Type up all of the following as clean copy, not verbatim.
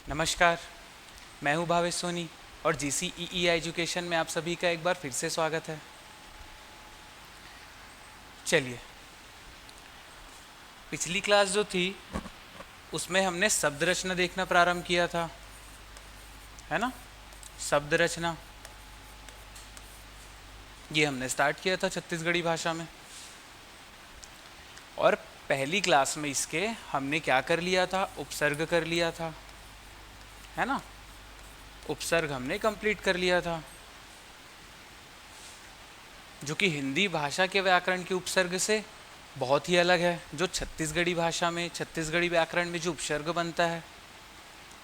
नमस्कार, मैं हूं भावेश सोनी और GCEE एजुकेशन में आप सभी का एक बार फिर से स्वागत है। चलिए, पिछली क्लास जो थी उसमें हमने शब्द रचना देखना प्रारंभ किया था, है ना। शब्द रचना ये हमने स्टार्ट किया था छत्तीसगढ़ी भाषा में। और पहली क्लास में इसके हमने क्या कर लिया था, उपसर्ग कर लिया था, है ना। उपसर्ग हमने कंप्लीट कर लिया था, जो कि हिंदी भाषा के व्याकरण के उपसर्ग से बहुत ही अलग है। जो छत्तीसगढ़ी भाषा में, छत्तीसगढ़ी व्याकरण में जो उपसर्ग बनता है,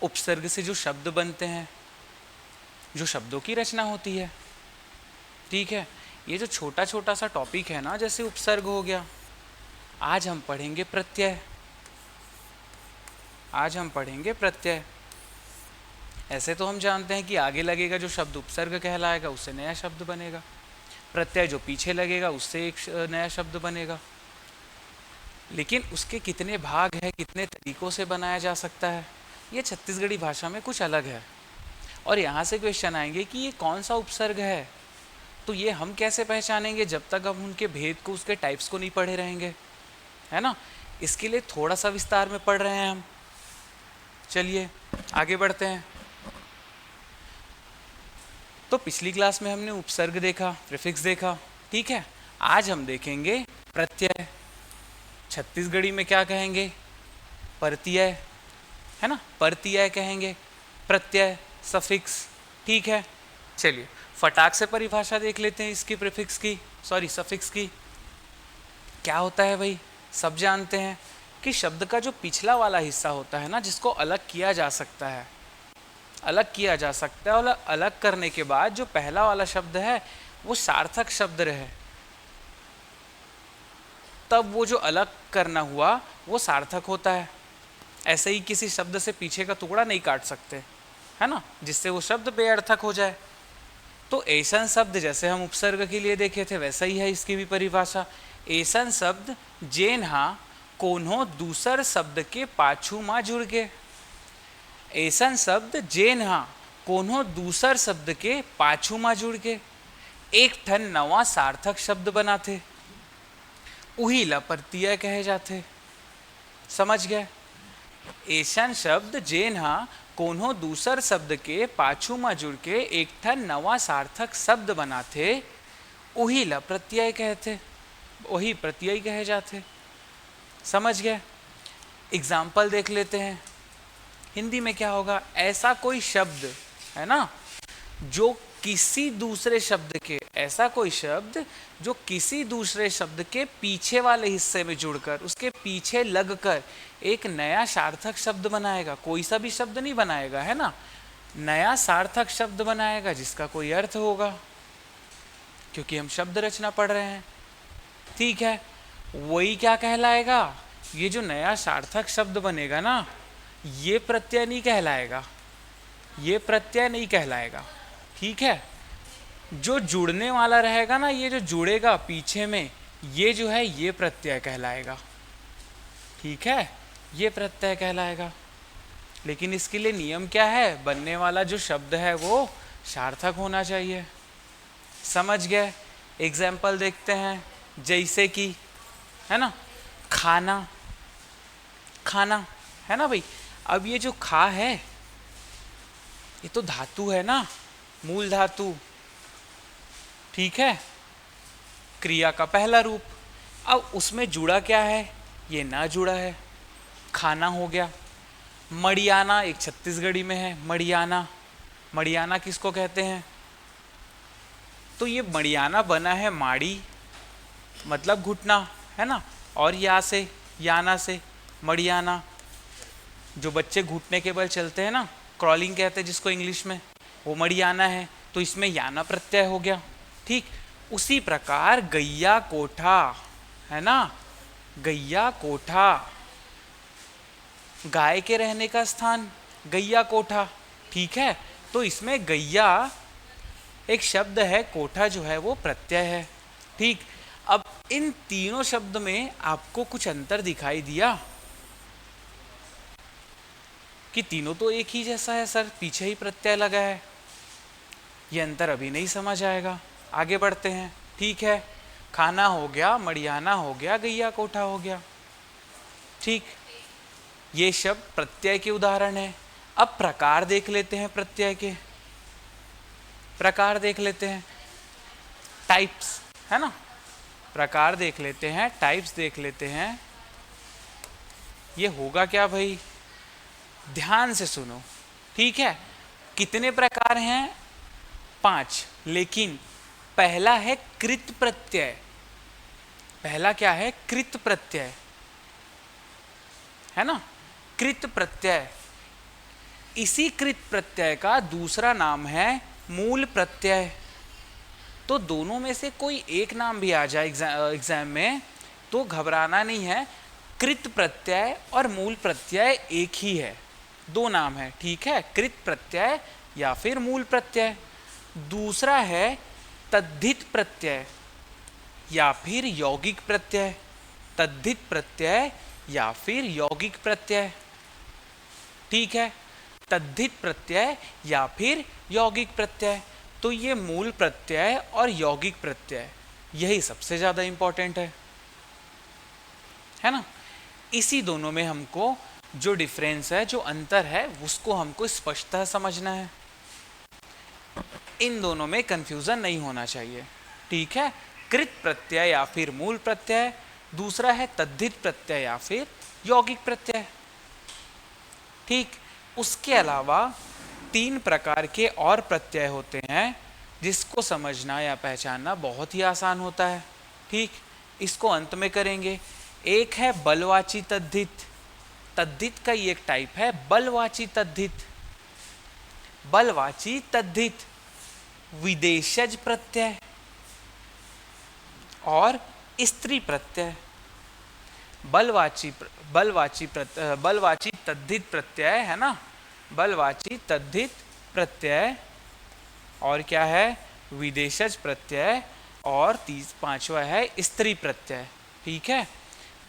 उपसर्ग से जो शब्द बनते हैं, जो शब्दों की रचना होती है, ठीक है। ये जो छोटा छोटा सा टॉपिक है ना, जैसे उपसर्ग हो गया, आज हम पढ़ेंगे प्रत्यय। आज हम पढ़ेंगे प्रत्यय। ऐसे तो हम जानते हैं कि आगे लगेगा जो शब्द उपसर्ग कहलाएगा उससे नया शब्द बनेगा, प्रत्यय जो पीछे लगेगा उससे एक नया शब्द बनेगा। लेकिन उसके कितने भाग हैं, कितने तरीकों से बनाया जा सकता है, ये छत्तीसगढ़ी भाषा में कुछ अलग है। और यहाँ से क्वेश्चन आएंगे कि ये कौन सा उपसर्ग है, तो ये हम कैसे पहचानेंगे जब तक हम उनके भेद को, उसके टाइप्स को नहीं पढ़े रहेंगे, है ना। इसके लिए थोड़ा सा विस्तार में पढ़ रहे हैं हम। चलिए आगे बढ़ते हैं। तो पिछली क्लास में हमने उपसर्ग देखा, प्रीफिक्स देखा, ठीक है। आज हम देखेंगे प्रत्यय। छत्तीसगढ़ी में क्या कहेंगे, परत्यय, है ना। परत्यय कहेंगे, प्रत्यय, सफिक्स, ठीक है। चलिए फटाक से परिभाषा देख लेते हैं इसकी, प्रीफिक्स की, सॉरी सफिक्स की। क्या होता है भाई, सब जानते हैं कि शब्द का जो पिछला वाला हिस्सा होता है ना, जिसको अलग किया जा सकता है, अलग किया जा सकता है, और अलग करने के बाद जो पहला वाला शब्द है वो सार्थक शब्द रहे, तब वो जो अलग करना हुआ वो सार्थक होता है। ऐसे ही किसी शब्द से पीछे का टुकड़ा नहीं काट सकते, है ना, जिससे वो शब्द बेअर्थक हो जाए। तो ऐसन शब्द, जैसे हम उपसर्ग के लिए देखे थे, वैसा ही है इसकी भी परिभाषा। ऐसन शब्द जेन हा कोनो दूसर शब्द के पाछू मा जुड़ के। ऐसन शब्द जेन हा कोनो दूसर शब्द के पाछू मा जुड़ के एक ठन नवा सार्थक शब्द बनाथे, उही ला प्रत्यय कहे जाथे। समझ गए। ऐसन शब्द जेन हा कोनो दूसर शब्द के पाछू में जुड़ के एक ठन नवा सार्थक शब्द बनाथे, उही ला प्रत्यय कहते, वही प्रत्यय कहे जाते। समझ गए। एग्जाम्पल देख लेते हैं। हिंदी में क्या होगा, ऐसा कोई शब्द, है ना, जो किसी दूसरे शब्द के, ऐसा कोई शब्द जो किसी दूसरे शब्द के पीछे वाले हिस्से में जुड़कर, उसके पीछे लगकर एक नया सार्थक शब्द बनाएगा। कोई सा भी शब्द नहीं बनाएगा, है ना, नया सार्थक शब्द बनाएगा जिसका कोई अर्थ होगा, क्योंकि हम शब्द रचना पढ़ रहे हैं, ठीक है। वही क्या कहलाएगा, ये जो नया सार्थक शब्द बनेगा ना, ये प्रत्यय नहीं कहलाएगा, ये प्रत्यय नहीं कहलाएगा, ठीक है। जो जुड़ने वाला रहेगा ना, ये जो जुड़ेगा पीछे में, ये जो है ये प्रत्यय कहलाएगा, ठीक है, ये प्रत्यय कहलाएगा। लेकिन इसके लिए नियम क्या है, बनने वाला जो शब्द है वो सार्थक होना चाहिए। समझ गए। एग्जाम्पल देखते हैं, जैसे कि, है ना, खाना, खाना, है ना भाई। अब ये जो खा है, ये तो धातु है ना, मूल धातु, ठीक है, क्रिया का पहला रूप। अब उसमें जुड़ा क्या है, ये ना जुड़ा है, खाना हो गया। मड़ियाना एक छत्तीसगढ़ी में है, मड़ियाना, मड़ियाना किसको कहते हैं, तो ये मड़ियाना बना है माड़ी, मतलब घुटना, है ना, और या से, याना से, मड़ियाना। जो बच्चे घुटने के बल चलते हैं ना, क्रॉलिंग कहते हैं जिसको इंग्लिश में, वो मड़ियाना है, तो इसमें याना प्रत्यय हो गया, ठीक। उसी प्रकार गैया कोठा, है ना, गैया कोठा, गाय के रहने का स्थान, गैया कोठा, ठीक है। तो इसमें गैया एक शब्द है, कोठा जो है वो प्रत्यय है, ठीक। अब इन तीनों शब्द में आपको कुछ अंतर दिखाई दिया, कि तीनों तो एक ही जैसा है सर, पीछे ही प्रत्यय लगा है। ये अंतर अभी नहीं समझ आएगा, आगे बढ़ते हैं। ठीक है, खाना हो गया, मड़ियाना हो गया, गैया कोठा हो गया। ठीक, ये शब्द प्रत्यय के उदाहरण है। अब प्रकार देख लेते हैं, प्रत्यय के प्रकार देख लेते हैं, टाइप्स, है ना। प्रकार देख लेते हैं, टाइप्स देख लेते हैं। ये होगा क्या भाई, ध्यान से सुनो। ठीक है, कितने प्रकार हैं, 5, लेकिन पहला है कृत प्रत्यय। पहला क्या है, कृत प्रत्यय, है ना, कृत प्रत्यय। इसी कृत प्रत्यय का दूसरा नाम है मूल प्रत्यय। तो दोनों में से कोई एक नाम भी आ जाए एग्जाम में तो घबराना नहीं है। कृत प्रत्यय और मूल प्रत्यय एक ही है, दो नाम है। ठीक है, कृत प्रत्यय या फिर मूल प्रत्यय। दूसरा है तद्धित प्रत्यय या फिर यौगिक प्रत्यय। तद्धित प्रत्यय या फिर यौगिक प्रत्यय। ठीक है, तद्धित प्रत्यय या फिर यौगिक प्रत्यय। तो ये मूल प्रत्यय और यौगिक प्रत्यय, यही सबसे ज़्यादा इंपॉर्टेंट है ना। इसी दोनों में हमको जो डिफरेंस है, जो अंतर है, उसको हमको स्पष्टतः समझना है। इन दोनों में कंफ्यूजन नहीं होना चाहिए। ठीक है, कृत प्रत्यय या फिर मूल प्रत्यय, दूसरा है तद्धित प्रत्यय या फिर यौगिक प्रत्यय। ठीक, उसके अलावा 3 प्रकार के और प्रत्यय होते हैं जिसको समझना या पहचानना बहुत ही आसान होता है। ठीक, इसको अंत में करेंगे। एक है बलवाची तद्धित। तद्धित का ही एक टाइप है बलवाची तद्धित। बलवाची तद्धित विदेशज प्रत्यय और स्त्री प्रत्यय। बलवाची तद्धित प्रत्यय है ना, बलवाची तद्धित प्रत्यय, और क्या है, विदेशज प्रत्यय, और 5वां है स्त्री प्रत्यय। ठीक है,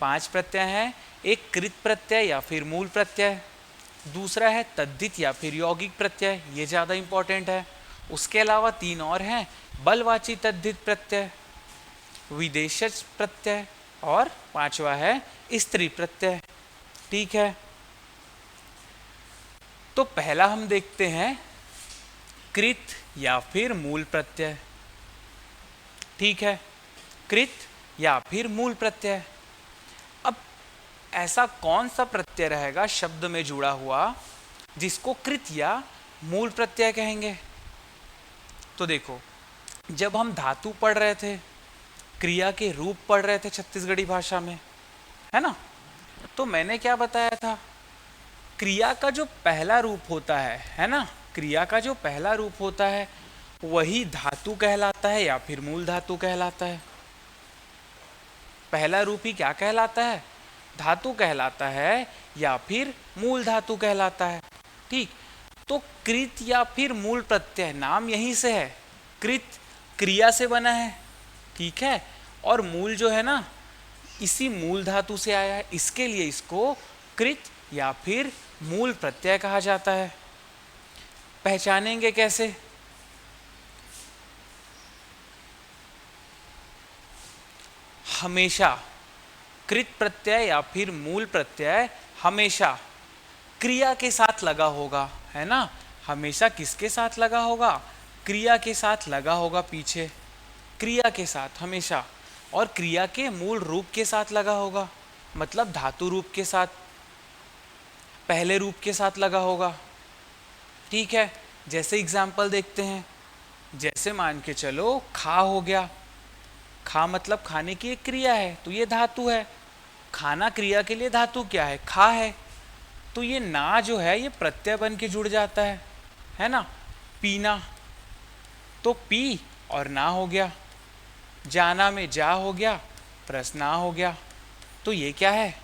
5 प्रत्यय हैं। एक कृत प्रत्यय या फिर मूल प्रत्यय, दूसरा है तद्धित या फिर यौगिक प्रत्यय, ये ज़्यादा इंपॉर्टेंट है। उसके अलावा 3 और हैं, बलवाची तद्धित प्रत्यय, विदेशज प्रत्यय, और 5वां है स्त्री प्रत्यय। ठीक है, तो पहला हम देखते हैं कृत या फिर मूल प्रत्यय। ठीक है, कृत या फिर मूल प्रत्यय। अब ऐसा कौन सा प्रत्यय रहेगा शब्द में जुड़ा हुआ जिसको कृत या मूल प्रत्यय कहेंगे। तो देखो, जब हम धातु पढ़ रहे थे, क्रिया के रूप पढ़ रहे थे छत्तीसगढ़ी भाषा में, है ना, तो मैंने क्या बताया था, क्रिया का जो पहला रूप होता है ना, क्रिया का जो पहला रूप होता है वही धातु कहलाता है या फिर मूल धातु कहलाता है। पहला रूप ही क्या कहलाता है, धातु कहलाता है या फिर मूल धातु कहलाता है। ठीक, तो कृत या फिर मूल प्रत्यय नाम यहीं से है। कृत क्रिया से बना है, ठीक है, और मूल जो है ना इसी मूल धातु से आया है, इसके लिए इसको कृत या फिर मूल प्रत्यय कहा जाता है। पहचानेंगे कैसे, हमेशा कृत प्रत्यय या फिर मूल प्रत्यय हमेशा क्रिया के साथ लगा होगा, है ना। हमेशा किसके साथ लगा होगा, क्रिया के साथ लगा होगा, पीछे क्रिया के साथ हमेशा, और क्रिया के मूल रूप के साथ लगा होगा, मतलब धातु रूप के साथ, पहले रूप के साथ लगा होगा। ठीक है, जैसे एग्जाम्पल देखते हैं, जैसे मान के चलो खा हो गया, खा मतलब खाने की एक क्रिया है, तो ये धातु है। खाना क्रिया के लिए धातु क्या है, खा है, तो ये ना जो है ये प्रत्यय बन के जुड़ जाता है ना। पीना तो पी और ना हो गया, जाना में जा हो गया, प्लस ना हो गया, तो ये क्या है,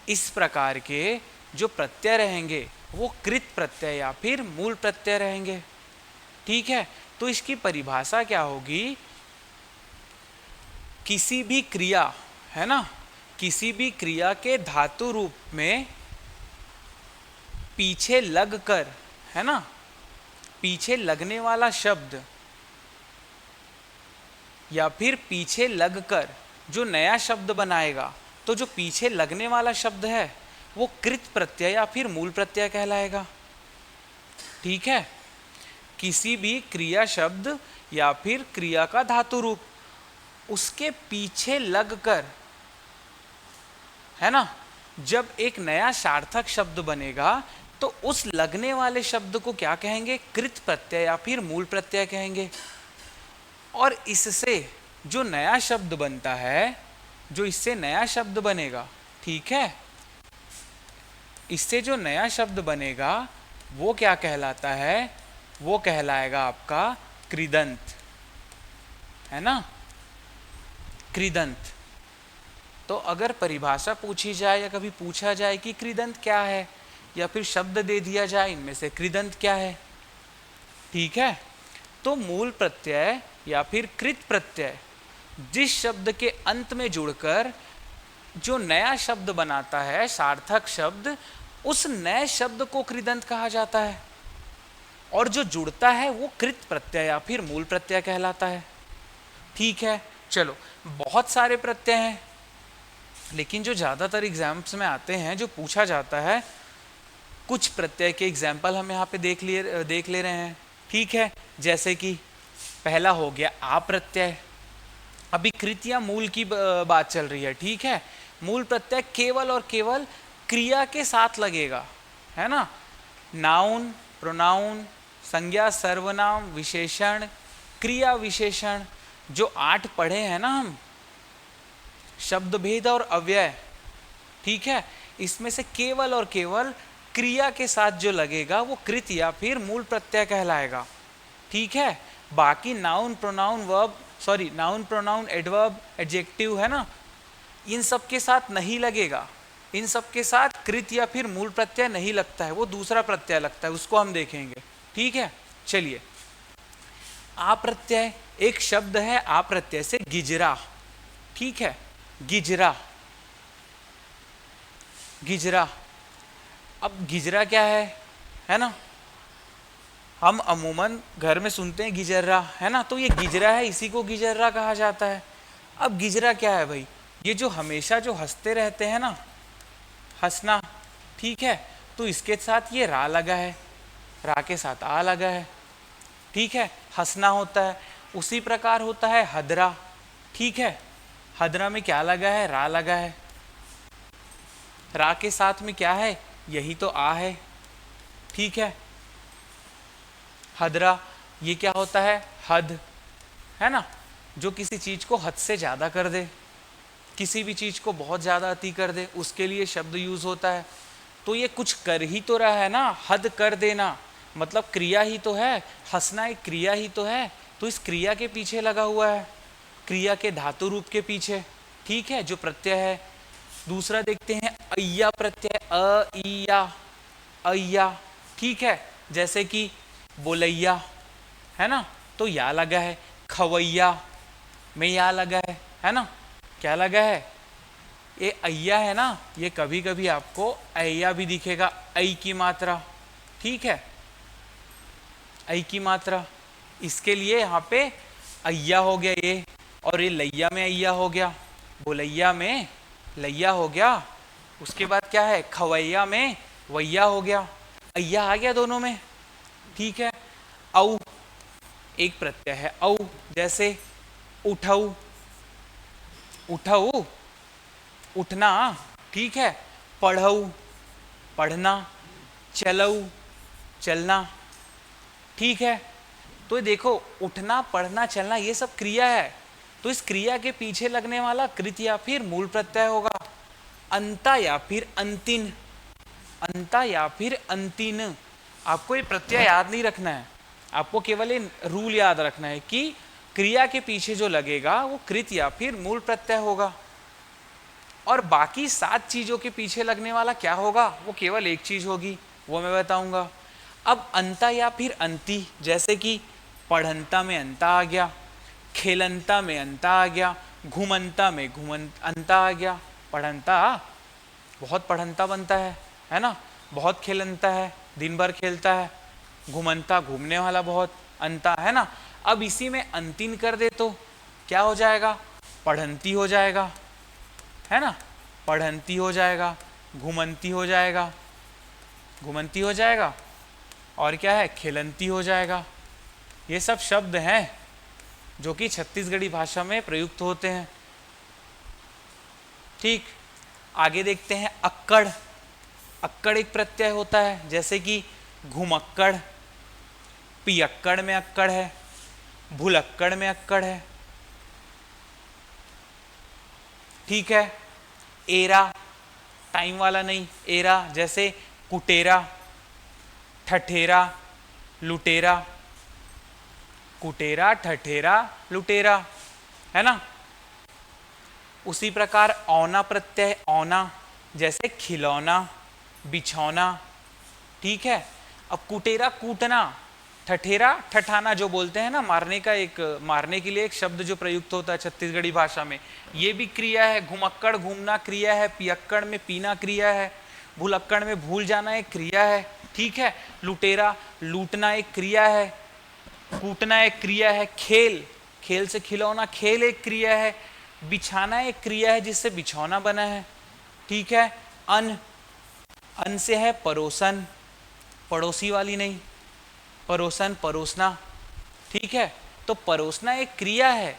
इस प्रकार के जो प्रत्यय रहेंगे वो कृत प्रत्यय या फिर मूल प्रत्यय रहेंगे। ठीक है, तो इसकी परिभाषा क्या होगी, किसी भी क्रिया, है ना, किसी भी क्रिया के धातु रूप में पीछे लग कर, है ना, पीछे लगने वाला शब्द या फिर पीछे लगकर जो नया शब्द बनाएगा, तो जो पीछे लगने वाला शब्द है वो कृत प्रत्यय या फिर मूल प्रत्यय कहलाएगा। ठीक है, किसी भी क्रिया शब्द या फिर क्रिया का धातु रूप उसके पीछे लगकर, है ना, जब एक नया सार्थक शब्द बनेगा तो उस लगने वाले शब्द को क्या कहेंगे? कृत प्रत्यय या फिर मूल प्रत्यय कहेंगे। और इससे जो नया शब्द बनता है, जो इससे नया शब्द बनेगा, ठीक है, इससे जो नया शब्द बनेगा वो क्या कहलाता है? वो कहलाएगा आपका कृदंत, है ना, कृदंत। तो अगर परिभाषा पूछी जाए या कभी पूछा जाए कि कृदंत क्या है, या फिर शब्द दे दिया जाए इनमें से कृदंत क्या है, ठीक है, तो मूल प्रत्यय या फिर कृत प्रत्यय जिस शब्द के अंत में जुड़कर जो नया शब्द बनाता है, सार्थक शब्द, उस नए शब्द को कृदंत कहा जाता है। और जो जुड़ता है वो कृत प्रत्यय या फिर मूल प्रत्यय कहलाता है। ठीक है, चलो, बहुत सारे प्रत्यय हैं, लेकिन जो ज़्यादातर एग्जाम्स में आते हैं, जो पूछा जाता है, कुछ प्रत्यय के एग्जाम्पल हम यहाँ पे देख ले रहे हैं। ठीक है, जैसे कि पहला हो गया आ प्रत्यय। अभी कृत या मूल की बात चल रही है, ठीक है। मूल प्रत्यय केवल और केवल क्रिया के साथ लगेगा, है ना। नाउन, प्रोनाउन, संज्ञा, सर्वनाम, विशेषण, क्रिया विशेषण, जो 8 पढ़े हैं ना हम, शब्द भेद और अव्यय, ठीक है, इसमें से केवल और केवल क्रिया के साथ जो लगेगा वो कृत या फिर मूल प्रत्यय कहलाएगा। ठीक है, बाकी noun, pronoun, verb, noun, pronoun, adverb, adjective, है ना, इन सब के साथ नहीं लगेगा। इन सब के साथ कृत या फिर मूल प्रत्यय नहीं लगता है, वो दूसरा प्रत्यय लगता है, उसको हम देखेंगे। ठीक है, चलिए, आ प्रत्यय एक शब्द है, आ प्रत्यय से गिजरा। ठीक है, गिजरा, गिजरा। अब गिजरा क्या है ना, हम अमूमन घर में सुनते हैं गिजर्रा, है ना, तो ये गिजरा है, इसी को गिजर्रा कहा जाता है। अब गिजरा क्या है भाई? ये जो हमेशा जो हंसते रहते हैं ना, हंसना, ठीक है, तो इसके साथ ये रा लगा है, रा के साथ आ लगा है, ठीक है, हंसना होता है। उसी प्रकार होता है हदरा। ठीक है, हदरा में क्या लगा है? रा लगा है, रा के साथ में क्या है? यही तो आ है। ठीक है, हदरा, ये क्या होता है? हद, है ना, जो किसी चीज को हद से ज्यादा कर दे, किसी भी चीज को बहुत ज्यादा अति कर दे, उसके लिए शब्द यूज होता है। तो ये कुछ कर ही तो रहा है ना, हद कर देना मतलब क्रिया ही तो है, हंसना एक क्रिया ही तो है, तो इस क्रिया के पीछे लगा हुआ है, क्रिया के धातु रूप के पीछे, ठीक है, जो प्रत्यय है। दूसरा देखते हैं अय्या प्रत्यय, अय्या, अय्या, ठीक है, जैसे कि बोलैया, है ना, तो या लगा है। खवैया में या लगा है ना, क्या लगा है? ये अय्या है ना, ये कभी कभी आपको अय्या भी दिखेगा, ऐ की मात्रा, ठीक है, ऐ की मात्रा, इसके लिए यहाँ पे अय्या हो गया ये, और ये लैया में अय्या हो गया, बोलैया में लैया हो गया। उसके बाद क्या है? खवैया में वैया हो गया, अय्या आ गया दोनों में, ठीक है। औ एक प्रत्यय है औ, जैसे उठऊ, उठऊ, उठना, ठीक है, पढ़ऊ, पढ़ना, चलऊ, चलना, ठीक है। तो देखो, उठना, पढ़ना, चलना, ये सब क्रिया है, तो इस क्रिया के पीछे लगने वाला कृत या फिर मूल प्रत्यय होगा। अंता या फिर अंतिन, अंता या फिर अंतिन, आपको ये प्रत्यय याद नहीं रखना है, आपको केवल ये रूल याद रखना है कि क्रिया के पीछे जो लगेगा वो कृत या फिर मूल प्रत्यय होगा, और बाकी 7 चीजों के पीछे लगने वाला क्या होगा? वो केवल एक चीज होगी, वो मैं बताऊंगा। अब अंता या फिर अंति, जैसे कि पढ़ंता में अंता आ गया, खेलंता में अंता आ गया, घुमंता में अंता आ गया। पढ़ंता बहुत पढ़ंता बनता है ना, बहुत खेलनता है, दिन भर खेलता है। घुमंता, घूमने वाला बहुत। अंता, है ना। अब इसी में अंतिन कर दे तो क्या हो जाएगा? पढ़ंती हो जाएगा, है ना। पढ़ंती हो जाएगा, घुमंती हो जाएगा, घुमंती हो जाएगा, और क्या है? खेलंती हो जाएगा। ये सब शब्द हैं जो कि छत्तीसगढ़ी भाषा में प्रयुक्त होते हैं। ठीक, आगे देखते हैं अक्कड़। अक्कड़ एक प्रत्यय होता है, जैसे कि घुमक्कड़, पियक्कड़ में अक्कड़ है, भुलक्कड़ में अक्कड़ है। ठीक है। एरा, टाइम वाला नहीं, एरा, जैसे कुटेरा, ठठेरा, लुटेरा। कुटेरा, ठठेरा, लुटेरा, है ना। उसी प्रकार औना प्रत्यय, औना, जैसे खिलौना, बिछौना। ठीक है। अब कुटेरा, कूटना, ठठेरा, ठठाना, जो बोलते हैं ना, मारने का, एक मारने के लिए एक शब्द जो प्रयुक्त होता है छत्तीसगढ़ी भाषा में, ये भी क्रिया है। घुमक्कड़, घूमना क्रिया है। पियक्कड़ में पीना क्रिया है। भुलक्कड़ में भूल जाना एक क्रिया है। ठीक है। लुटेरा, लूटना एक क्रिया है। कूटना एक क्रिया है। खेल, खेल से खिलौना, खेल एक क्रिया है। बिछाना एक क्रिया है जिससे बिछौना बना है। ठीक है। अन, अन से है परोसन, पड़ोसी वाली नहीं, परोसन, परोसना। ठीक है। तो परोसना एक क्रिया है।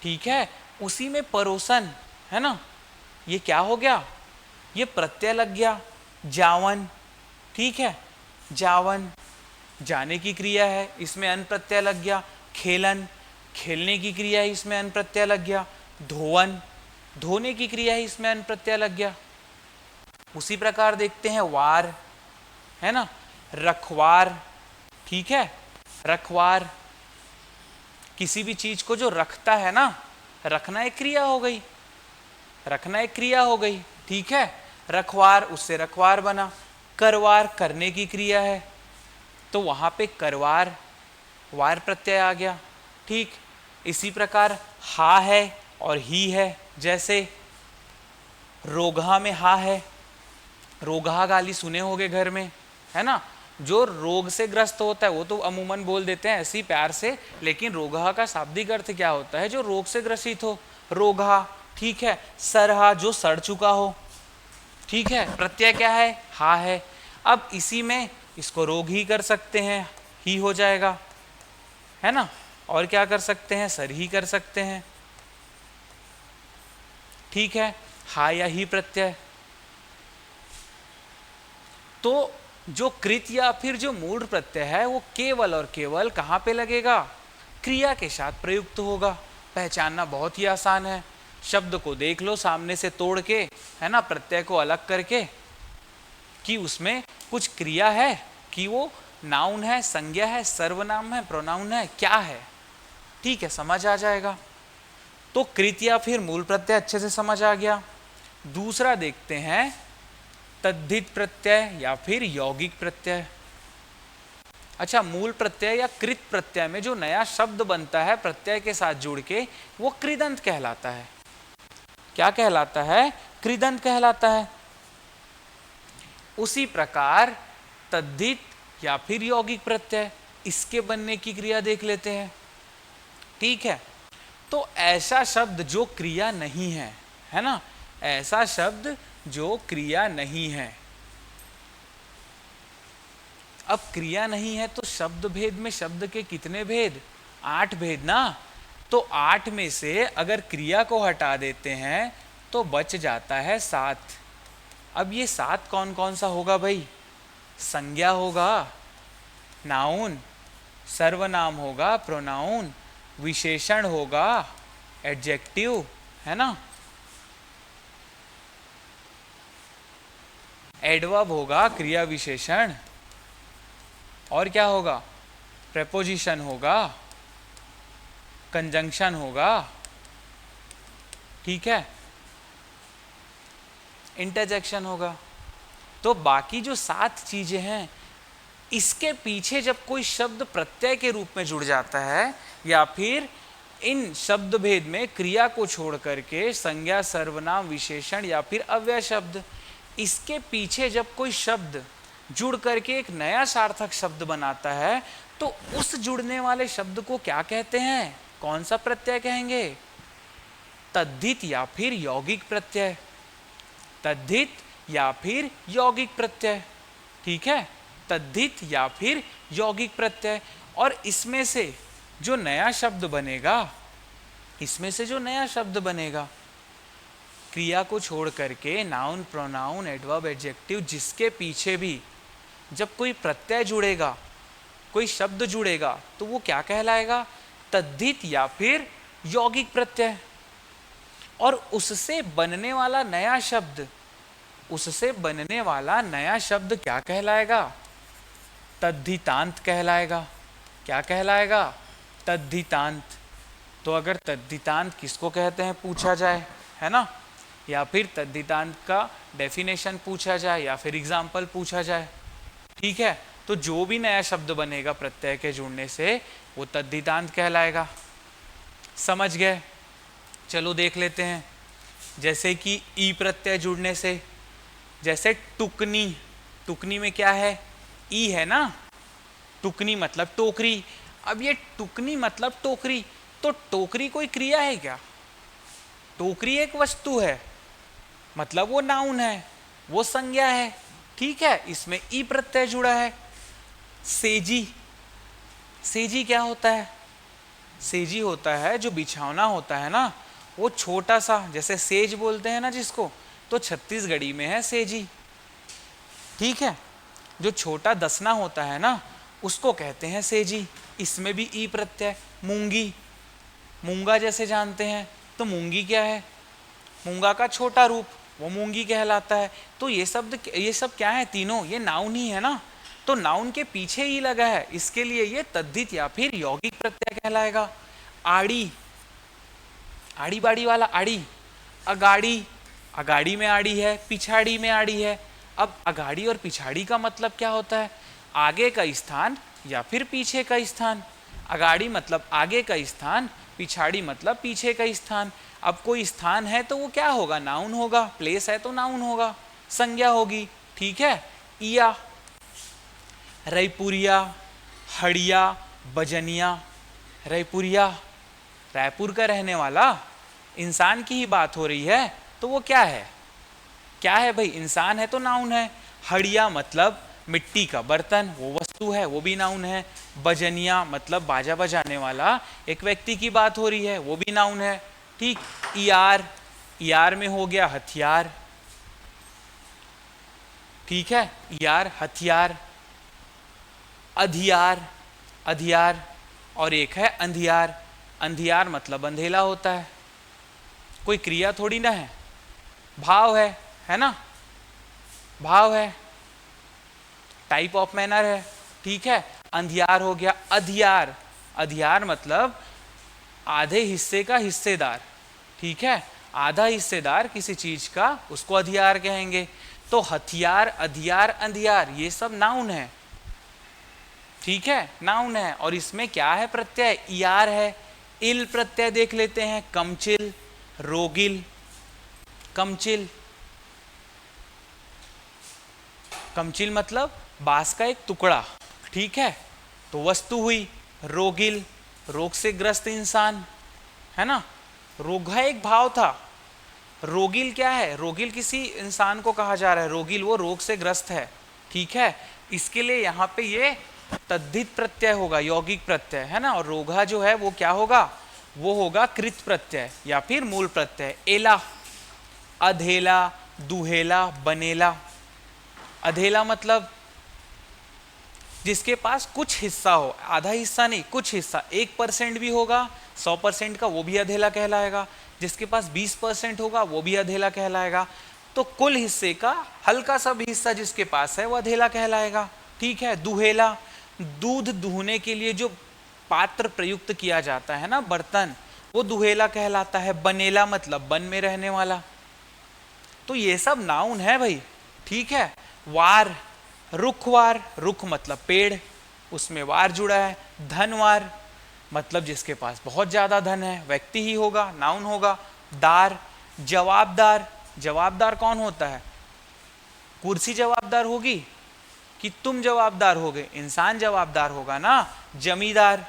ठीक है। उसी में परोसन, है ना, ये क्या हो गया? ये प्रत्यय लग गया। जावन। ठीक है। जावन, जाने की क्रिया है, इसमें अन प्रत्यय लग गया। खेलन, खेलने की क्रिया है, इसमें अन प्रत्यय लग गया। धोवन, धोने की क्रिया है, इसमें अन प्रत्यय लग गया। उसी प्रकार देखते हैं वार, है ना, रखवार। ठीक है। रखवार, किसी भी चीज को जो रखता है ना, रखना एक क्रिया हो गई, रखना एक क्रिया हो गई। ठीक है। रखवार, उससे रखवार बना। करवार, करने की क्रिया है, तो वहां पे करवार, वार प्रत्यय आ गया। ठीक। इसी प्रकार हा है और ही है, जैसे रोगहा में हा है। रोगहा गाली सुने होगे घर में, है ना। जो रोग से ग्रस्त होता है वो तो अमूमन बोल देते हैं ऐसे ही प्यार से, लेकिन रोगहा का शाब्दिक अर्थ क्या होता है? जो रोग से ग्रसित हो, रोगहा। ठीक है। सरहा, जो सड़ चुका हो। ठीक है। प्रत्यय क्या है? हा है। अब इसी में इसको रोग ही कर सकते हैं, ही हो जाएगा, है ना। और क्या कर सकते हैं? सर ही कर सकते हैं। ठीक है। हा या ही प्रत्यय। तो जो कृत या फिर जो मूढ़ प्रत्यय है वो केवल और केवल कहाँ पे लगेगा? क्रिया के साथ प्रयुक्त होगा। पहचानना बहुत ही आसान है। शब्द को देख लो सामने से तोड़ के, है ना, प्रत्यय को अलग करके, कि उसमें कुछ क्रिया है, कि वो नाउन है, संज्ञा है, सर्वनाम है, प्रोनाउन है, क्या है। ठीक है, समझ आ जाएगा। तो कृत या फिर मूल प्रत्यय अच्छे से समझ आ गया। दूसरा देखते हैं तद्धित प्रत्यय या फिर यौगिक प्रत्यय। अच्छा, मूल प्रत्यय या कृत प्रत्यय में जो नया शब्द बनता है प्रत्यय के साथ जुड़ के, वो कृदंत कहलाता है। क्या कहलाता है? कृदंत कहलाता है। उसी प्रकार तद्धित या फिर यौगिक प्रत्यय, इसके बनने की क्रिया देख लेते हैं। ठीक है। तो ऐसा शब्द जो क्रिया नहीं है ना, ऐसा शब्द जो क्रिया नहीं है। अब क्रिया नहीं है तो शब्द भेद में शब्द के कितने भेद? 8 भेद ना। तो 8 में से अगर क्रिया को हटा देते हैं तो बच जाता है 7। अब ये 7 कौन कौन सा होगा भाई? संज्ञा होगा, नाउन, सर्वनाम होगा, प्रोनाउन, विशेषण होगा, एडजेक्टिव, है ना, एडवर्ब होगा, क्रिया विशेषण, और क्या होगा? प्रेपोजिशन होगा, कंजंक्शन होगा। ठीक है। इंटरजेक्शन होगा। तो बाकी जो 7 चीजें हैं, इसके पीछे जब कोई शब्द प्रत्यय के रूप में जुड़ जाता है, या फिर इन शब्द भेद में क्रिया को छोड़ करके संज्ञा, सर्वनाम, विशेषण या फिर अव्यय शब्द, इसके पीछे जब कोई शब्द जुड़ करके एक नया सार्थक शब्द बनाता है तो उस जुड़ने वाले शब्द को क्या कहते हैं, कौन सा प्रत्यय कहेंगे? तद्धित या फिर यौगिक प्रत्यय। तद्धित या फिर यौगिक प्रत्यय, ठीक है, तद्धित या फिर यौगिक प्रत्यय। और इसमें से जो नया शब्द बनेगा, इसमें से जो नया शब्द बनेगा, क्रिया को छोड़ करके नाउन, प्रोनाउन, एडवर्ब, एडजेक्टिव, जिसके पीछे भी जब कोई प्रत्यय जुड़ेगा, कोई शब्द जुड़ेगा, तो वो क्या कहलाएगा? तद्धित या फिर यौगिक प्रत्यय। और उससे बनने वाला नया शब्द, उससे बनने वाला नया शब्द क्या कहलाएगा? तद्धितांत कहलाएगा। क्या कहलाएगा? तद्धितांत। तो अगर तद्धितांत किसको कहते हैं पूछा जाए, है ना, या फिर तद्धितांत का डेफिनेशन पूछा जाए या फिर एग्जाम्पल पूछा जाए, ठीक है, तो जो भी नया शब्द बनेगा प्रत्यय के जुड़ने से वो तद्धितांत कहलाएगा। समझ गए? चलो देख लेते हैं। जैसे कि ई प्रत्यय जुड़ने से, जैसे टुकनी, टुकनी में क्या है? ई है ना, टुकनी मतलब टोकरी। अब ये टुकनी मतलब टोकरी, तो टोकरी कोई क्रिया है क्या? टोकरी एक वस्तु है, मतलब वो नाउन है, वो संज्ञा है, ठीक है, इसमें ई प्रत्यय जुड़ा है। सेजी, सेजी क्या होता है? सेजी होता है जो बिछौना होता है ना, वो छोटा सा, जैसे सेज बोलते हैं ना जिसको, तो छत्तीसगढ़ी में है सेजी, ठीक है, जो छोटा दसना होता है ना उसको कहते हैं सेजी। इसमें भी ई प्रत्यय। मूंगी, मूंगा जैसे जानते हैं, तो मूंगी क्या है? मूंगा का छोटा रूप, वो मूंगी कहलाता है। तो ये सब क्या है? तीनों ये नाउन ही है ना, तो नाउन के पीछे ही लगा है, इसके लिए ये तद्धित या फिर यौगिक प्रत्यय कहलाएगा। आड़ी, आड़ी बाड़ी वाला आड़ी। अगाड़ी, अगाड़ी में आड़ी है, पिछाड़ी में आड़ी है। अब अगाड़ी और पिछाड़ी का मतलब क्या होता है? आगे का स्थान या फिर पीछे का स्थान। अगाड़ी मतलब आगे का स्थान, पिछाड़ी मतलब पीछे का स्थान। अब कोई स्थान है तो वो क्या होगा? नाउन होगा। प्लेस है तो नाउन होगा, संज्ञा होगी, ठीक है। इया, रैपुरिया, हड़िया, बजनिया। रैपुरिया, रायपुर का रहने वाला, इंसान की ही बात हो रही है, तो वो क्या है? क्या है भाई? इंसान है तो नाउन है। हड़िया मतलब मिट्टी का बर्तन, वो वस्तु है, वो भी नाउन है। बजनिया मतलब बाजा बजाने वाला एक व्यक्ति की बात हो रही है, वो भी नाउन है, ठीक। इयार, इयार में हो गया हथियार, ठीक है, इयार हथियार। अधियार, अधियार, और एक है अंधियार। अंधियार मतलब अंधेला होता है, कोई क्रिया थोड़ी ना है, भाव है ना, भाव है, टाइप ऑफ मैनर है, ठीक है। अंधियार हो गया। अधियार, अधियार मतलब आधे हिस्से का हिस्सेदार, ठीक है, आधा हिस्सेदार किसी चीज का, उसको अधियार कहेंगे। तो हथियार, अधियार, अंधियार, ये सब नाउन है, ठीक है, नाउन है। और इसमें क्या है? प्रत्यय इयार है। इल प्रत्यय देख लेते हैं। कमचिल, रोगिल, कमचिल, कमचिल मतलब बांस का एक टुकड़ा, ठीक है, तो वस्तु हुई। रोगिल, रोग से ग्रस्त इंसान, है ना, रोगा एक भाव था। रोगिल क्या है? रोगिल किसी इंसान को कहा जा रहा है, रोगिल वो रोग से ग्रस्त है, ठीक है। इसके लिए यहाँ पे ये तद्धित प्रत्यय होगा, यौगिक प्रत्यय, है ना। और रोगा जो है वो क्या होगा? वो होगा कृत प्रत्यय या फिर मूल प्रत्यय। एला, अधेला, दुहेला, बनेला। अधेला मतलब जिसके पास कुछ हिस्सा हो, आधा हिस्सा नहीं, कुछ हिस्सा, 1% भी होगा 100% का, वो भी अधेला कहलाएगा। जिसके पास 20% होगा वो भी अधेला कहलाएगा। तो कुल हिस्से का हल्का सा भी हिस्सा जिसके पास है वो अधेला कहलाएगा, ठीक है। दुहेला, दूध दुहने के लिए जो पात्र प्रयुक्त किया जाता है ना, बर्तन, वो दुहेला कहलाता है। बनेला मतलब वन में रहने वाला। तो ये सब नाउन है भाई, ठीक है। वार, रुखवार, रुख मतलब पेड़, उसमें वार जुड़ा है। धनवार मतलब जिसके पास बहुत ज्यादा धन है, व्यक्ति ही होगा, नाउन होगा। दार, जवाबदार, जवाबदार कौन होता है? कुर्सी जवाबदार होगी कि तुम जवाबदार होगे? इंसान जवाबदार होगा ना। जमींदार,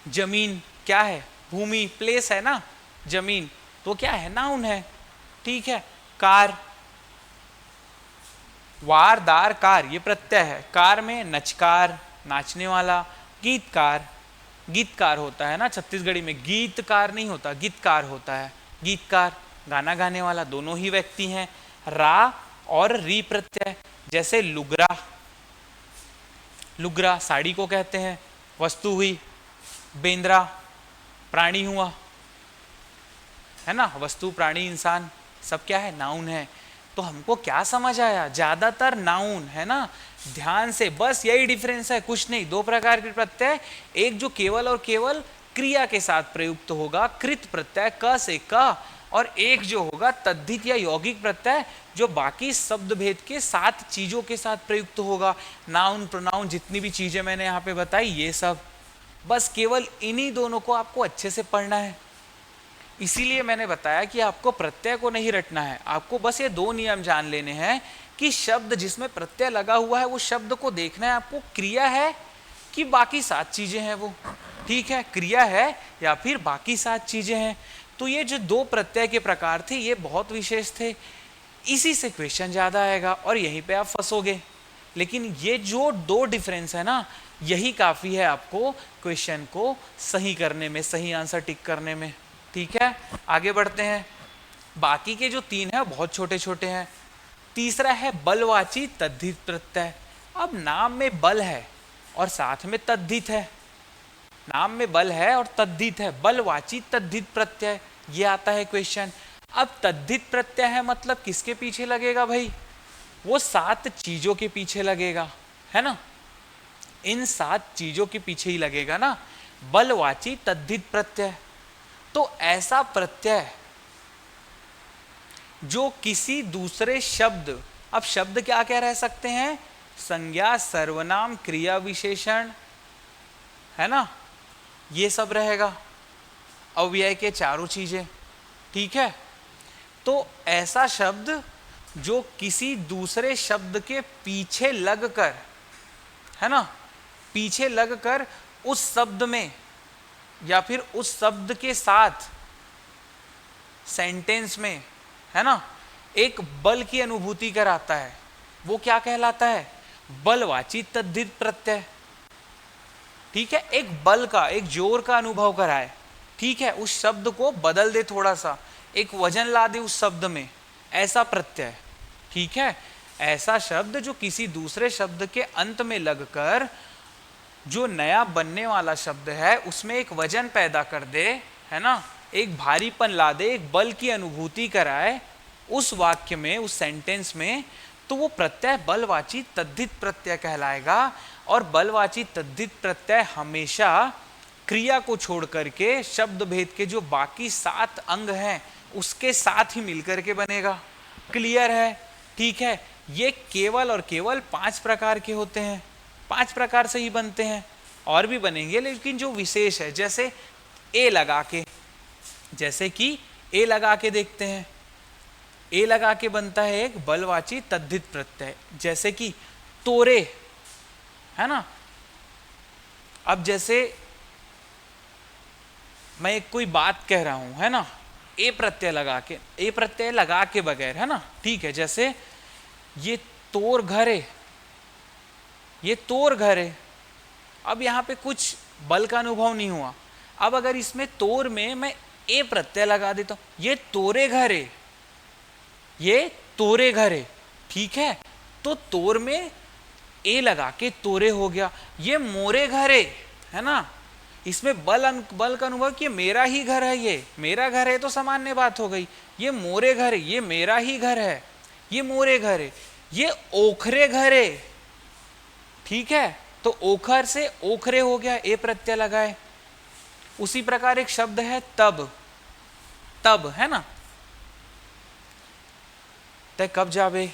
जमीन क्या है? भूमि, प्लेस है ना। जमीन तो क्या है? नाउन है। ठीक है। कार, वार दार कार, ये प्रत्यय है। कार में नचकार, नाचने वाला। गीतकार, गीतकार होता है ना छत्तीसगढ़ी में, गीतकार नहीं होता, गीतकार होता है। गीतकार गाना गाने वाला, दोनों ही व्यक्ति हैं। रा और री प्रत्यय, जैसे लुगरा, लुगरा साड़ी को कहते हैं, वस्तु हुई। बेंद्रा प्राणी हुआ, है ना। वस्तु, प्राणी, इंसान सब क्या है? नाउन है। तो हमको क्या समझ आया? ज्यादातर नाउन है ना। ध्यान से, बस यही डिफरेंस है, कुछ नहीं। दो प्रकार के प्रत्यय, एक जो केवल और केवल क्रिया के साथ प्रयुक्त होगा, कृत प्रत्यय क से क, और एक जो होगा तद्धित या यौगिक प्रत्यय जो बाकी शब्द भेद के 7 चीजों के साथ प्रयुक्त होगा। नाउन, प्रोनाउन, जितनी भी चीजें मैंने यहाँ पे बताई, ये सब बस केवल इन्हीं दोनों को आपको अच्छे से पढ़ना है। इसीलिए मैंने बताया कि आपको प्रत्यय को नहीं रटना है, आपको बस ये 2 नियम जान लेने हैं कि शब्द जिसमें प्रत्यय लगा हुआ है वो शब्द को देखना है आपको, क्रिया है कि बाकी 7 चीजें हैं वो। ठीक है, क्रिया है या फिर बाकी 7 चीजें हैं। तो ये जो 2 प्रत्यय के प्रकार थे ये बहुत विशेष थे, इसी से क्वेश्चन ज्यादा आएगा और यहीं पे आप फंसोगे। लेकिन ये जो 2 डिफरेंस है ना, यही काफी है आपको क्वेश्चन को सही करने में, सही आंसर टिक करने में। ठीक है, आगे बढ़ते हैं। बाकी के जो 3 है बहुत छोटे छोटे हैं। तीसरा है बलवाची तद्धित प्रत्यय। अब नाम में बल है और साथ में तद्धित है, नाम में बल है और तद्धित है, बलवाची तद्धित प्रत्यय, ये आता है क्वेश्चन। अब तद्धित प्रत्यय है मतलब किसके पीछे लगेगा भाई? वो 7 चीजों के पीछे लगेगा, है ना। इन 7 चीजों के पीछे ही लगेगा ना, बलवाची तद्धित प्रत्यय। तो ऐसा प्रत्यय जो किसी दूसरे शब्द, अब शब्द क्या क्या रह सकते हैं? संज्ञा, सर्वनाम, क्रिया विशेषण, है ना, ये सब रहेगा, अव्यय के 4 चीजें। ठीक है, तो ऐसा शब्द जो किसी दूसरे शब्द के पीछे लगकर, है ना, पीछे लगकर उस शब्द में या फिर उस शब्द के साथ सेंटेंस में, है ना, एक बल की अनुभूति कराता है, वो क्या कहलाता है? बलवाची तद्धित प्रत्यय। ठीक है, एक बल का, एक जोर का अनुभव कराए। ठीक है, उस शब्द को बदल दे, थोड़ा सा एक वजन ला दे उस शब्द में, ऐसा प्रत्यय। ठीक है, ऐसा शब्द जो किसी दूसरे शब्द के अंत में लगकर जो नया बनने वाला शब्द है उसमें एक वजन पैदा कर दे, है ना, एक भारीपन ला दे, एक बल की अनुभूति कराए उस वाक्य में, उस सेंटेंस में, तो वो प्रत्यय बलवाची तद्धित प्रत्यय कहलाएगा। और बलवाची तद्धित प्रत्यय हमेशा क्रिया को छोड़ करके शब्द भेद के जो बाकी 7 अंग हैं उसके साथ ही मिलकर के बनेगा। क्लियर है? ठीक है, ये केवल और केवल 5 प्रकार के होते हैं, 5 प्रकार से ही बनते हैं, और भी बनेंगे लेकिन जो विशेष है, जैसे ए लगा के, जैसे कि ए लगा के देखते हैं, ए लगा के बनता है एक बलवाची तद्धित प्रत्यय, जैसे कि तोरे, है ना। अब जैसे मैं एक कोई बात कह रहा हूं, है ना, ए प्रत्यय लगा के, ए प्रत्यय लगा के बगैर, है ना। ठीक है, जैसे ये तोर घर है, ये तोर घर है। अब यहाँ पे कुछ बल का अनुभव नहीं हुआ। अब अगर इसमें तोर में मैं ए प्रत्यय लगा देता हूं, ये तोरे घर है, ये तोरे घर है। ठीक है, तो तोर में ए लगा के तोरे हो गया। ये मोरे घर है ना, इसमें बल का अनुभव कि मेरा ही घर है, ये मेरा घर है तो सामान्य बात हो गई। ये मोरे घर है, ये मेरा ही घर है, ये मोरे घर है। ये ओखरे घर है। ठीक है, तो ओखर से ओखरे हो गया, ए प्रत्यय लगाए। उसी प्रकार एक शब्द है तब, तब, है ना, ते कब जाबे,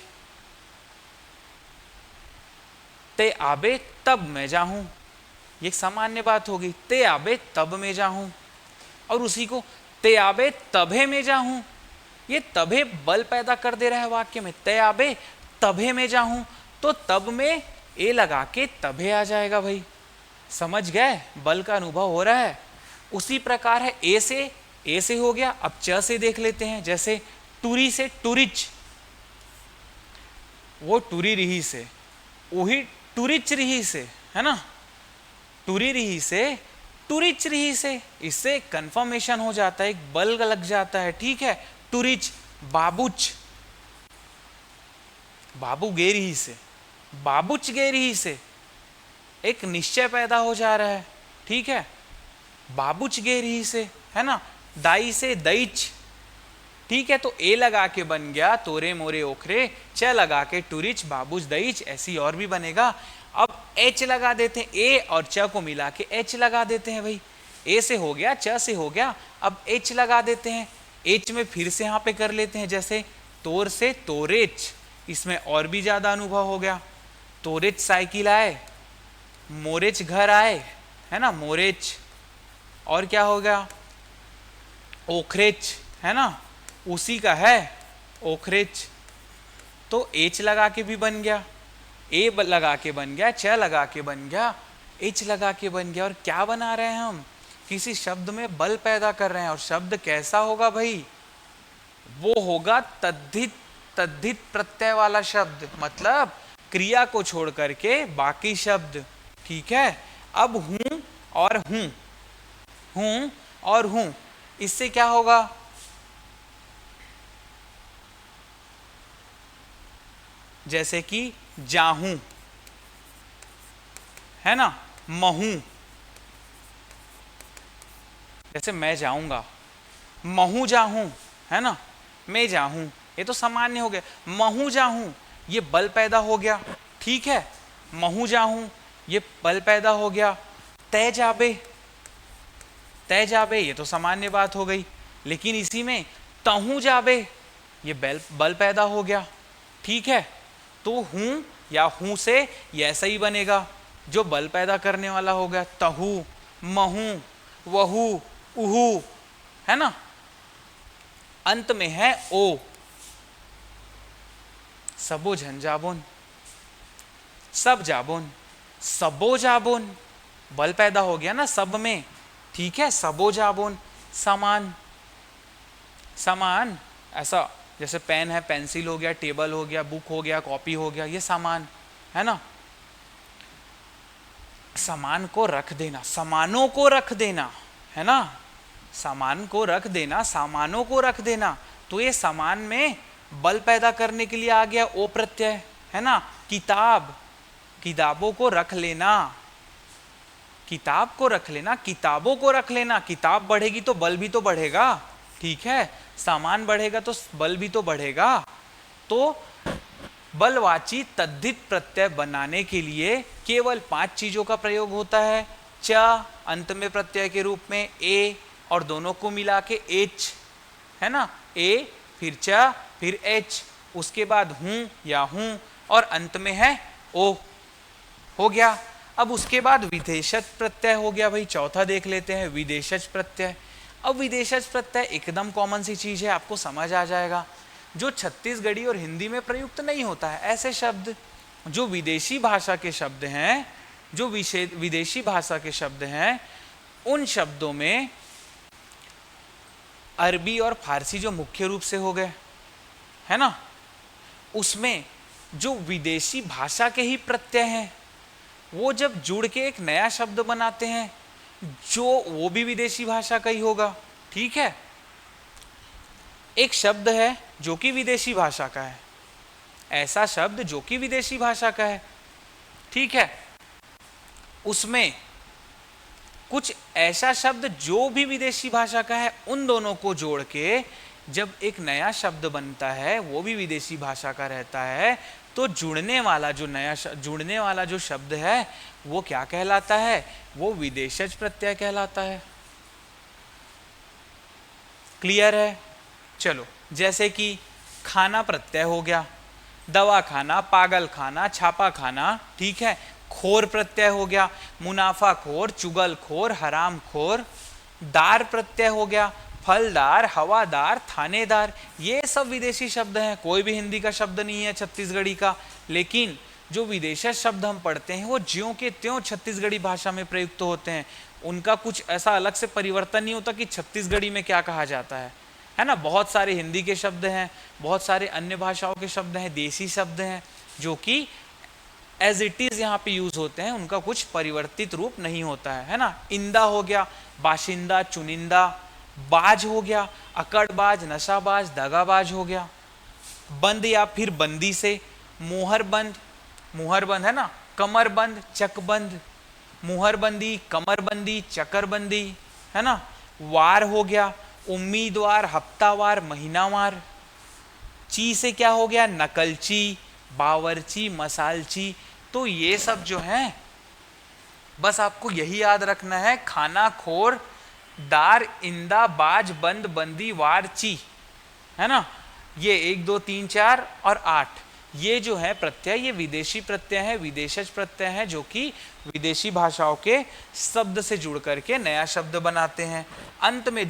ते आबे तब मैं जाऊं, ये सामान्य बात होगी। ते आबे तब मैं जाऊं, और उसी को ते आबे तभे में जाऊं, ये तभे बल पैदा कर दे रहा है वाक्य में। तय आबे तभे में जाऊं, तो तब में ए लगा के तभे आ जाएगा भाई। समझ गए, बल का अनुभव हो रहा है। उसी प्रकार है ए से हो गया। अब च से देख लेते हैं, जैसे टूरी से टूरिच, वो टूरी रही से, वही टूरिच रही से, है ना, टूरी रही से टूरिच रही से, इससे कंफर्मेशन हो जाता है, एक बल लग जाता है। ठीक है, टूरिच बाबुच, बाबू गे रही से, बाबुच गे रही से, एक निश्चय पैदा हो जा रहा है। ठीक है, बाबुच गे रही से, है ना, दाई से दईच। ठीक है, तो ए लगा के बन गया तोरे मोरे ओखरे, च लगा के टूरिच बाबुच दईच, ऐसी और भी बनेगा। अब एच लगा देते हैं, ए और च को मिला के एच लगा देते हैं भाई। ए से हो गया, च से हो गया, अब एच लगा देते हैं। एच में फिर से यहाँ पे कर लेते हैं, जैसे तोर से तोरेच, इसमें और भी ज्यादा अनुभव हो गया। तोरेच साइकिल आए, मोरेच घर आए, है ना, मोरेच। और क्या हो गया, ओखरेच, है ना, उसी का है ओखरेच। तो एच लगा के भी बन गया, ए लगा के बन गया, च लगा के बन गया, एच लगा के बन गया। और क्या बना रहे हैं हम, किसी शब्द में बल पैदा कर रहे हैं। और शब्द कैसा होगा भाई, वो होगा तद्धित, तद्धित प्रत्यय वाला शब्द, मतलब क्रिया को छोड़ करके बाकी शब्द। ठीक है, अब हूं और हूं, हूं और हूं, इससे क्या होगा, जैसे कि जाहूं, है ना, महूं, जैसे मैं जाऊंगा, महूं जाहूं, है ना, मैं जाहूं, ये तो सामान्य हो गया। महूं जाहूं, ये बल पैदा हो गया। ठीक है, महूं जाहूं, ये बल पैदा हो गया। तय जाबे, तय जाबे, ये तो सामान्य बात हो गई। लेकिन इसी में तहूं जाबे, ये बल पैदा हो गया। ठीक है, तो हूं या हूं से ये ऐसा ही बनेगा, जो बल पैदा करने वाला हो गया। तहू, महू, वहू, उहू, है ना, अंत में है ओ, सबो झंझाबुन, सब जाबुन, सबो जाबुन, बल पैदा हो गया ना सब में। ठीक है, सबो जाबुन, समान, समान, ऐसा जैसे पेन है, पेंसिल हो गया, टेबल हो गया, बुक हो गया, कॉपी हो गया, ये सामान, है ना। सामान को रख देना, सामानों को रख देना, है ना, सामान को रख देना, सामानों को रख देना, तो ये सामान में बल पैदा करने के लिए आ गया ओ प्रत्यय, है ना। किताब, किताबों को रख लेना, किताब को रख लेना, किताबों को रख लेना, किताब बढ़ेगी तो बल भी तो बढ़ेगा। ठीक है, सामान बढ़ेगा तो बल भी तो बढ़ेगा। तो बलवाची तद्धित प्रत्यय बनाने के लिए केवल 5 चीजों का प्रयोग होता है। च अंत में प्रत्यय के रूप में, ए और दोनों को मिला के एच, है ना, ए फिर च फिर एच, उसके बाद हूं या हूं और अंत में है ओ, हो गया। अब उसके बाद विदेशज प्रत्यय हो गया भाई। चौथा देख लेते हैं, विदेशज प्रत्यय। अब विदेशज प्रत्यय एकदम कॉमन सी चीज है, आपको समझ आ जाएगा, जो छत्तीसगढ़ी और हिंदी में प्रयुक्त नहीं होता है। ऐसे शब्द जो विदेशी भाषा के शब्द हैं, जो विदेशी भाषा के शब्द हैं, उन शब्दों में अरबी और फारसी जो मुख्य रूप से हो गए, है ना, उसमें जो विदेशी भाषा के ही प्रत्यय हैं, वो जब जुड़ के एक नया शब्द बनाते हैं, जो वो भी विदेशी भाषा का ही होगा। ठीक है, एक शब्द है जो कि विदेशी भाषा का है, ऐसा शब्द जो कि विदेशी भाषा का है। ठीक है, उसमें कुछ ऐसा शब्द जो भी विदेशी भाषा का है, उन दोनों को जोड़ के जब एक नया शब्द बनता है, वो भी विदेशी भाषा का रहता है, तो जुड़ने वाला जो शब्द है वो क्या कहलाता है, वो विदेशज प्रत्यय कहलाता है। क्लियर है? चलो, जैसे कि खाना प्रत्यय हो गया, दवा खाना, पागल खाना, छापा खाना। ठीक है, खोर प्रत्यय हो गया, मुनाफा खोर, चुगल खोर, हराम खोर। दार प्रत्यय हो गया, फलदार, हवादार, थानेदार, ये सब विदेशी शब्द हैं। कोई भी हिंदी का शब्द नहीं है छत्तीसगढ़ी का, लेकिन जो विदेशी शब्द हम पढ़ते हैं वो ज्यों के त्यों छत्तीसगढ़ी भाषा में प्रयुक्त होते हैं। उनका कुछ ऐसा अलग से परिवर्तन नहीं होता कि छत्तीसगढ़ी में क्या कहा जाता है ना। बहुत सारे हिंदी के शब्द हैं, बहुत सारे अन्य भाषाओं के शब्द हैं, देसी शब्द हैं, जो कि एज इट इज यहाँ पे यूज होते हैं, उनका कुछ परिवर्तित रूप नहीं होता है ना। इंदा हो गया, बाशिंदा, चुनिंदा, बाज हो गया, अकड़बाज, नशाबाज, दगाबाज हो गया। बंद या फिर बंदी से मोहरबंद, मुहरबंद है ना, कमरबंद, चकबंद, मुहरबंदी, कमरबंदी, चकरबंदी है ना। वार हो गया, उम्मीदवार, हफ्तावार, महीनावार। ची से क्या हो गया, नकलची, बावर्ची, मसालची। तो ये सब जो है बस आपको यही याद रखना है, खाना खोर, दार, इंदा, बाज, बंद, बंदी, वार, ची, है ना। ये 1 2 3 4 और 8 ये जो है प्रत्यय, ये विदेशी प्रत्यय है, विदेशज प्रत्यय है, जो कि विदेशी भाषाओं के शब्द से जुड़ करके नया शब्द बनाते हैं। अंत में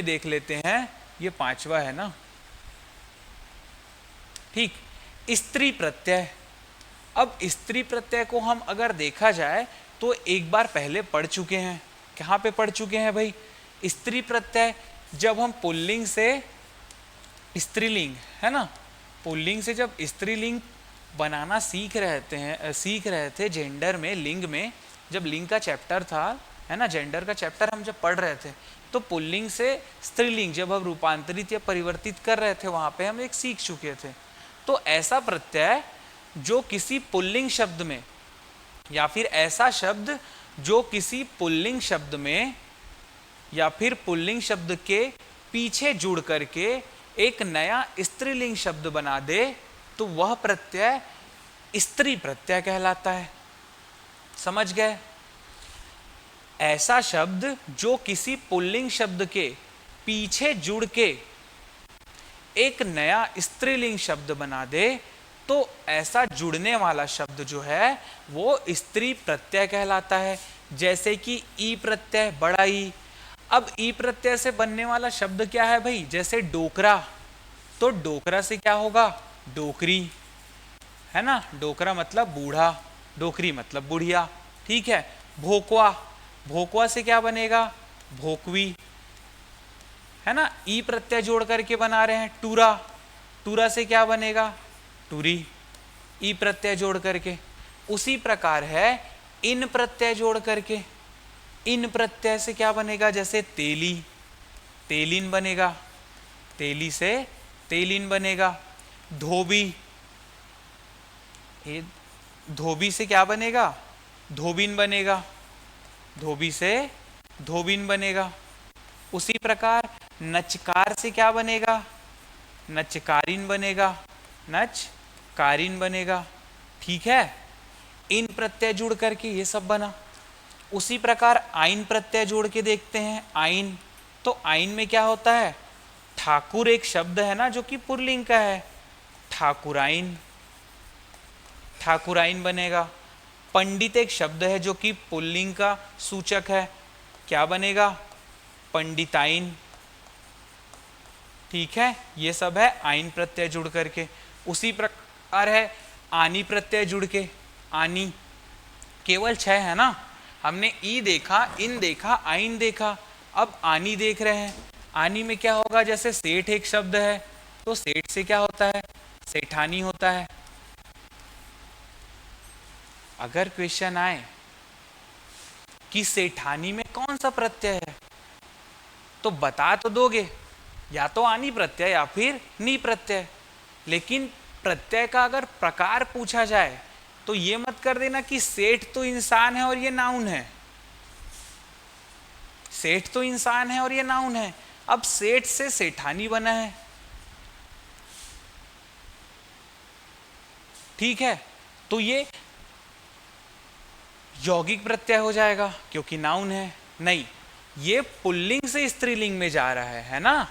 देख लेते हैं, ये 5वां है ना, ठीक, स्त्री प्रत्यय। अब स्त्री प्रत्यय को हम अगर देखा जाए तो एक बार पहले पढ़ चुके हैं। कहाँ पे पढ़ चुके हैं भाई? स्त्री प्रत्यय जब हम पुल्लिंग से स्त्रीलिंग, है ना, पुल्लिंग से जब स्त्रीलिंग बनाना सीख रहे थे जेंडर में, लिंग में, जब लिंग का चैप्टर था, है ना, जेंडर का चैप्टर हम जब पढ़ रहे थे, तो पुल्लिंग से स्त्रीलिंग जब हम रूपांतरित या परिवर्तित कर रहे थे, वहां पे हम एक सीख चुके थे। तो ऐसा प्रत्यय जो किसी पुल्लिंग शब्द में, या फिर ऐसा शब्द जो किसी पुल्लिंग शब्द में या फिर पुल्लिंग शब्द के पीछे जुड़ करके एक नया स्त्रीलिंग शब्द बना दे, तो वह प्रत्यय स्त्री प्रत्यय कहलाता है। समझ गए? ऐसा शब्द जो किसी पुल्लिंग शब्द के पीछे जुड़ के एक नया स्त्रीलिंग शब्द बना दे, तो ऐसा जुड़ने वाला शब्द जो है वो स्त्री प्रत्यय कहलाता है। जैसे कि ई प्रत्यय, बड़ा ई। अब ई प्रत्यय से बनने वाला शब्द क्या है भाई? जैसे डोकरा, तो डोकरा से क्या होगा? डोकरी, है ना। डोकरा मतलब बूढ़ा, डोकरी मतलब बुढ़िया, ठीक है। भोकवा, भोकवा से क्या बनेगा? भोकवी, है ना। ई प्रत्यय जोड़ करके बना रहे हैं। टूरा, टूरा से क्या बनेगा? टूरी, ई प्रत्यय जोड़ करके। उसी प्रकार है इन प्रत्यय जोड़ करके, इन प्रत्यय से क्या बनेगा? जैसे तेली, तेलिन बनेगा, तेली से तेलिन बनेगा। धोबी, धोबी से क्या बनेगा? धोबिन बनेगा, धोबी से धोबिन बनेगा। उसी प्रकार नचकार से क्या बनेगा? नचकारिन बनेगा, नचकारिन बनेगा, ठीक है। इन प्रत्यय जुड़ करके ये सब बना। उसी प्रकार आइन प्रत्यय जोड़ के देखते हैं। आइन, तो आइन में क्या होता है? ठाकुर एक शब्द है ना जो कि पुल्लिंग का है, ठाकुराइन, ठाकुराइन बनेगा। पंडित एक शब्द है जो कि पुल्लिंग का सूचक है, क्या बनेगा? पंडिताइन, ठीक है। ये सब है आइन प्रत्यय जुड़ करके। उसी प्रकार है आनी प्रत्यय जुड़ के। आनी केवल 6 है ना, हमने ई देखा, इन देखा, आइन देखा, अब आनी देख रहे हैं। आनी में क्या होगा? जैसे सेठ एक शब्द है, तो सेठ से क्या होता है? सेठानी होता है। अगर क्वेश्चन आए कि सेठानी में कौन सा प्रत्यय है, तो बता तो दोगे, या तो आनी प्रत्यय या फिर नी प्रत्यय। लेकिन प्रत्यय का अगर प्रकार पूछा जाए तो ये मत कर देना कि सेठ तो इंसान है और ये नाउन है, सेठ तो इंसान है और ये नाउन है। अब सेठ से सेठानी बना है, ठीक है, तो ये यौगिक प्रत्यय हो जाएगा क्योंकि नाउन है। नहीं, ये पुल्लिंग से स्त्रीलिंग में जा रहा है ना,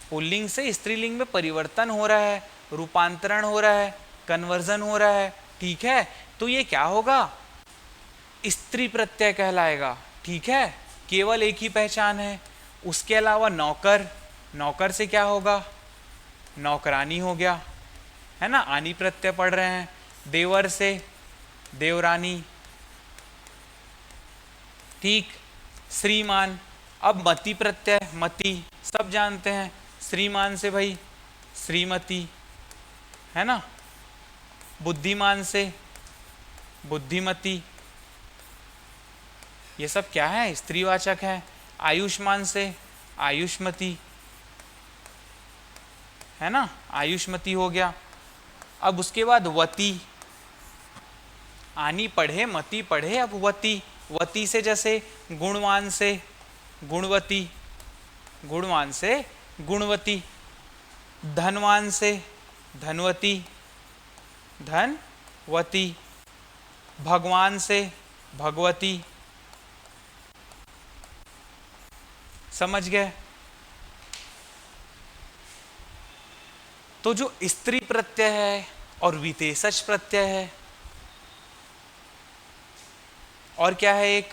पुल्लिंग से स्त्रीलिंग में परिवर्तन हो रहा है, रूपांतरण हो रहा है, कन्वर्जन हो रहा है, ठीक है। तो ये क्या होगा? स्त्री प्रत्यय कहलाएगा, ठीक है। केवल एक ही पहचान है, उसके अलावा नौकर, नौकर से क्या होगा, नौकरानी हो गया, है ना, आनी प्रत्यय पढ़ रहे हैं। देवर से देवरानी, ठीक। श्रीमान, अब मति प्रत्यय, मति सब जानते हैं, श्रीमान से भाई श्रीमती, है ना। बुद्धिमान से बुद्धिमती, ये सब क्या है, स्त्रीवाचक है। आयुष्मान से आयुष्मती, है ना, आयुष्मती हो गया। अब उसके बाद वती, आनी पढ़े मती पढ़े, अब वती, वती से जैसे गुणवान से गुणवती, गुणवान से गुणवती। धनवान से धनवती, धनवती। भगवान से भगवती, समझ गए। तो जो स्त्री प्रत्यय है और विशेषज प्रत्यय है, और क्या है, एक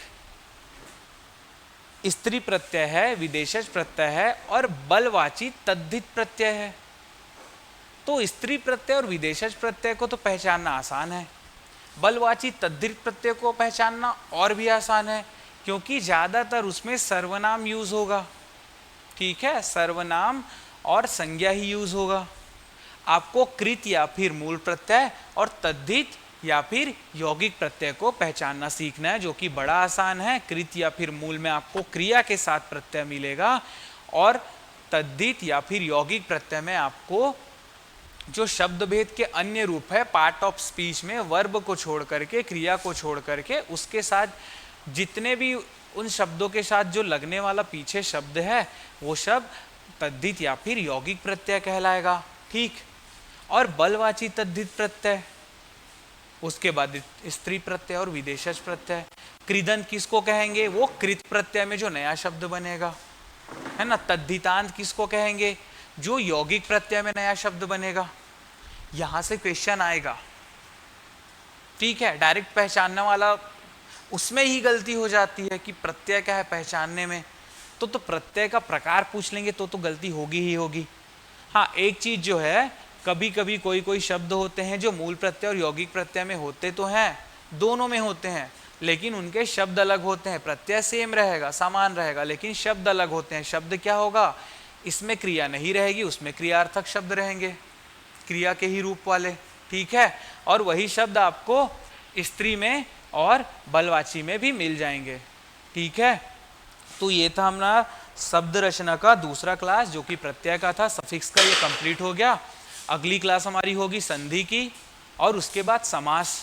स्त्री प्रत्यय है, विशेषज प्रत्यय है और बलवाची तद्धित प्रत्यय है। तो स्त्री प्रत्यय और विशेषज प्रत्यय को तो पहचानना आसान है, बलवाची तद्धित प्रत्यय को पहचानना और भी आसान है, क्योंकि ज्यादातर उसमें सर्वनाम यूज होगा, ठीक है, सर्वनाम और संज्ञा ही यूज होगा। आपको कृत या फिर मूल प्रत्यय और तद्धित या फिर यौगिक प्रत्यय को पहचानना सीखना है, जो कि बड़ा आसान है। कृत या फिर मूल में आपको क्रिया के साथ प्रत्यय मिलेगा, और तद्धित या फिर यौगिक प्रत्यय में आपको जो शब्द भेद के अन्य रूप है, पार्ट ऑफ स्पीच में वर्ब को छोड़ करके, क्रिया को छोड़ करके, उसके साथ जितने भी उन शब्दों के साथ जो लगने वाला पीछे शब्द है, वो शब्द तद्धित या फिर यौगिक प्रत्यय कहलाएगा, ठीक। और बलवाची तद्धित प्रत्यय, उसके बाद स्त्री प्रत्यय और विशेषज प्रत्यय। कृदंत किसको कहेंगे, वो कृत प्रत्यय में जो नया शब्द बनेगा, है ना। तद्धितांत किसको कहेंगे, जो यौगिक प्रत्यय में नया शब्द बनेगा। यहां से क्वेश्चन आएगा, ठीक है, डायरेक्ट पहचानने वाला, उसमें ही गलती हो जाती है कि प्रत्यय क्या है पहचानने में, तो प्रत्यय का प्रकार पूछ लेंगे तो गलती होगी ही होगी। हाँ, एक चीज जो है, कभी कभी कोई शब्द होते हैं जो मूल प्रत्यय और यौगिक प्रत्यय में होते तो हैं, दोनों में होते हैं, लेकिन उनके शब्द अलग होते हैं। प्रत्यय सेम रहेगा, समान रहेगा, लेकिन शब्द अलग होते हैं। शब्द क्या होगा, इसमें क्रिया नहीं रहेगी, उसमें क्रियार्थक शब्द रहेंगे, क्रिया के ही रूप वाले, ठीक है। और वही शब्द आपको स्त्री में और बलवाची में भी मिल जाएंगे, ठीक है। तो ये था हमारा शब्द रचना का दूसरा क्लास, जो कि प्रत्यय का था, सफिक्स का, ये कंप्लीट हो गया। अगली क्लास हमारी होगी संधि की, और उसके बाद समास,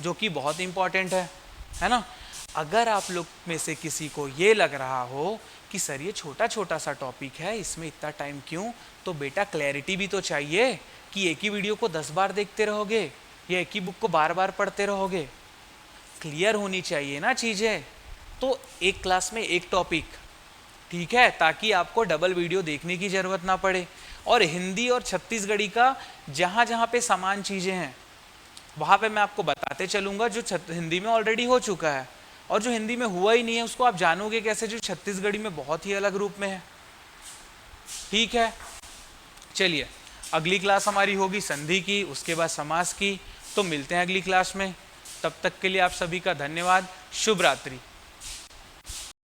जो कि बहुत इंपॉर्टेंट है ना। अगर आप लोग में से किसी को ये लग रहा हो कि सर ये छोटा छोटा सा टॉपिक है, इसमें इतना टाइम क्यों, तो बेटा क्लैरिटी भी तो चाहिए कि एक ही वीडियो को 10 बार देखते रहोगे या एक ही बुक को बार बार पढ़ते रहोगे। क्लियर होनी चाहिए ना चीज़ें। तो एक क्लास में एक टॉपिक, ठीक है, ताकि आपको डबल वीडियो देखने की ज़रूरत ना पड़े। और हिंदी और छत्तीसगढ़ी का जहाँ जहाँ पे समान चीज़ें हैं, वहाँ पे मैं आपको बताते चलूँगा, जो हिंदी में ऑलरेडी हो चुका है, और जो हिंदी में हुआ ही नहीं है उसको आप जानोगे कैसे, जो छत्तीसगढ़ी में बहुत ही अलग रूप में है, ठीक है। चलिए, अगली क्लास हमारी होगी संधि की, उसके बाद समास की। तो मिलते हैं अगली क्लास में, तब तक के लिए आप सभी का धन्यवाद। शुभ रात्रि।